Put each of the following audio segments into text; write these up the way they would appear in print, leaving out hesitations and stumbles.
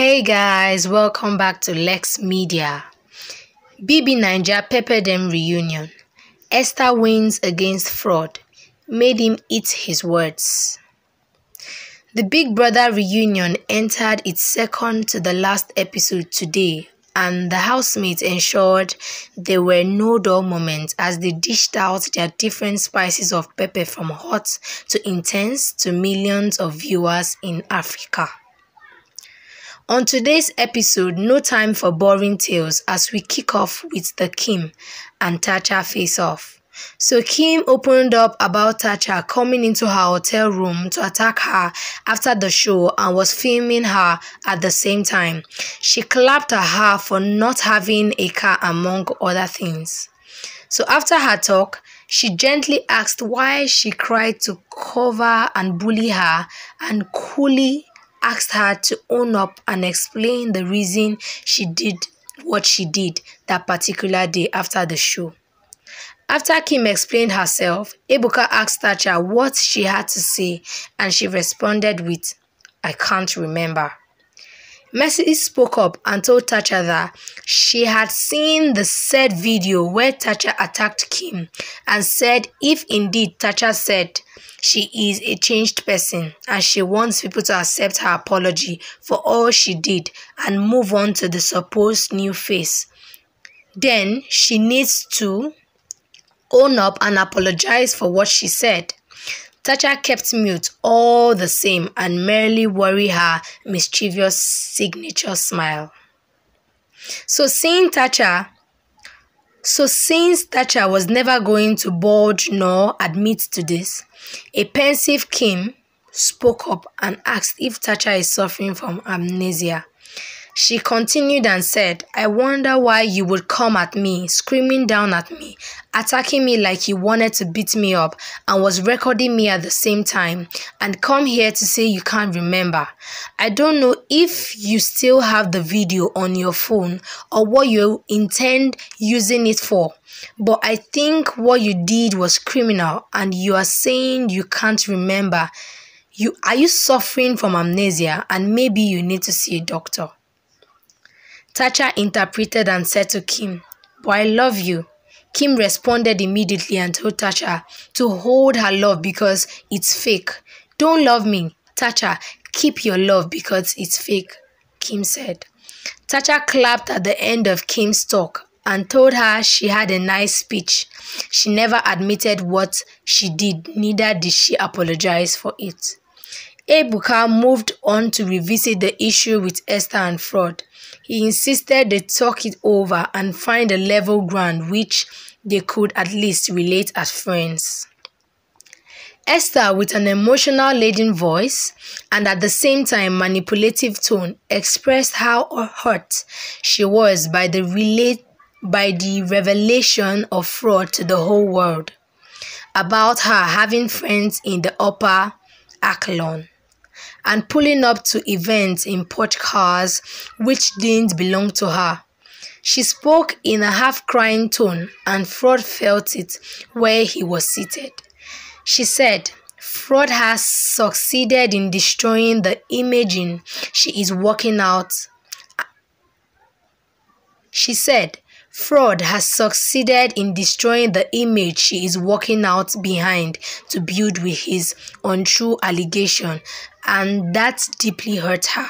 Hey guys, welcome back to LEXX Media. BBNaija Reunion. Esther wins against Frodd. Made him eat his words. The Big Brother reunion entered its second to the last episode today, and the housemates ensured there were no dull moments as they dished out their different spices of pepper from hot to intense to millions of viewers in Africa. On today's episode, no time for boring tales as we kick off with the Kim and Tacha Faceoff. So Kim opened up about Tacha coming into her hotel room to attack her after the show and was filming her at the same time. She clapped at her for not having a car among other things. So after her talk, she gently asked why she cried to cover and bully her and coolly asked her to own up and explain the reason she did what she did that particular day after the show. After Kim explained herself, Ebuka asked Tacha what she had to say and she responded with, "I can't remember." Mercy spoke up and told Tacha that she had seen the said video where Tacha attacked Kim and said if indeed Tacha said she is a changed person and she wants people to accept her apology for all she did and move on to the supposed new face, then she needs to own up and apologize for what she said. Tacha kept mute all the same and merely wore her mischievous signature smile. So since Tacha was never going to budge nor admit to this, a pensive Kim spoke up and asked if Tacha is suffering from amnesia. She continued and said, "I wonder why you would come at me, screaming down at me, attacking me like you wanted to beat me up and was recording me at the same time, and come here to say you can't remember. I don't know if you still have the video on your phone or what you intend using it for, but I think what you did was criminal and you are saying you can't remember. Are you suffering from amnesia and maybe you need to see a doctor?" Tacha interpreted and said to Kim, "But I love you." Kim responded immediately and told Tacha to hold her love because it's fake. "Don't love me, Tacha. Keep your love because it's fake," Kim said. Tacha clapped at the end of Kim's talk and told her she had a nice speech. She never admitted what she did, neither did she apologize for it. Ebuka moved on to revisit the issue with Esther and Frodd. He insisted they talk it over and find a level ground which they could at least relate as friends. Esther, with an emotional-laden voice and at the same time manipulative tone, expressed how hurt she was by the revelation of Frodd to the whole world about her having friends in the upper echelon and pulling up to events in Porsche cars which didn't belong to her. She spoke in a half-crying tone and Frodd felt it where he was seated. She said, "Frodd has succeeded in destroying the image she is working out." She said, "Frodd has succeeded in destroying the image she is working out behind to build with his untrue allegation, and that deeply hurt her."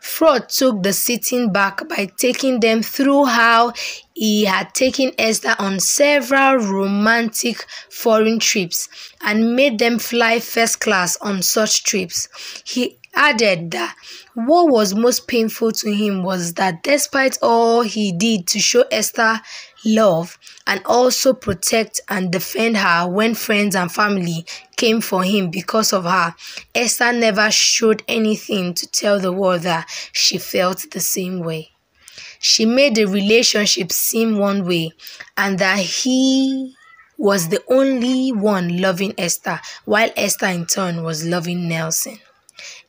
Frodd took the sitting back by taking them through how he had taken Esther on several romantic foreign trips and made them fly first class on such trips. He added that what was most painful to him was that despite all he did to show Esther love and also protect and defend her when friends and family came for him because of her, Esther never showed anything to tell the world that she felt the same way. She made the relationship seem one way and that he was the only one loving Esther, while Esther in turn was loving Nelson.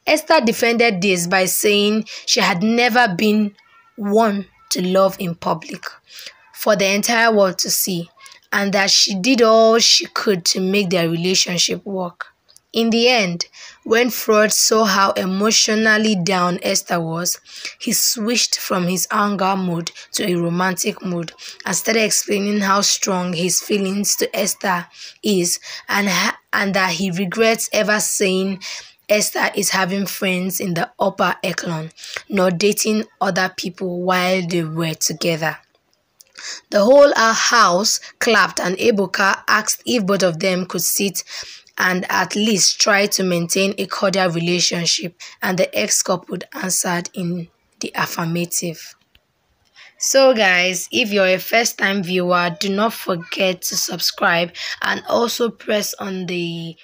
Esther defended this by saying she had never been one to love in public for the entire world to see, and that she did all she could to make their relationship work. In the end, when Frodd saw how emotionally down Esther was, he switched from his anger mood to a romantic mood and started explaining how strong his feelings to Esther is and that he regrets ever saying Esther is having friends in the upper echelon, not dating other people while they were together. The whole house clapped and Ebuka asked if both of them could sit and at least try to maintain a cordial relationship, and the ex-couple answered in the affirmative. So guys, if you're a first-time viewer, do not forget to subscribe and also press on the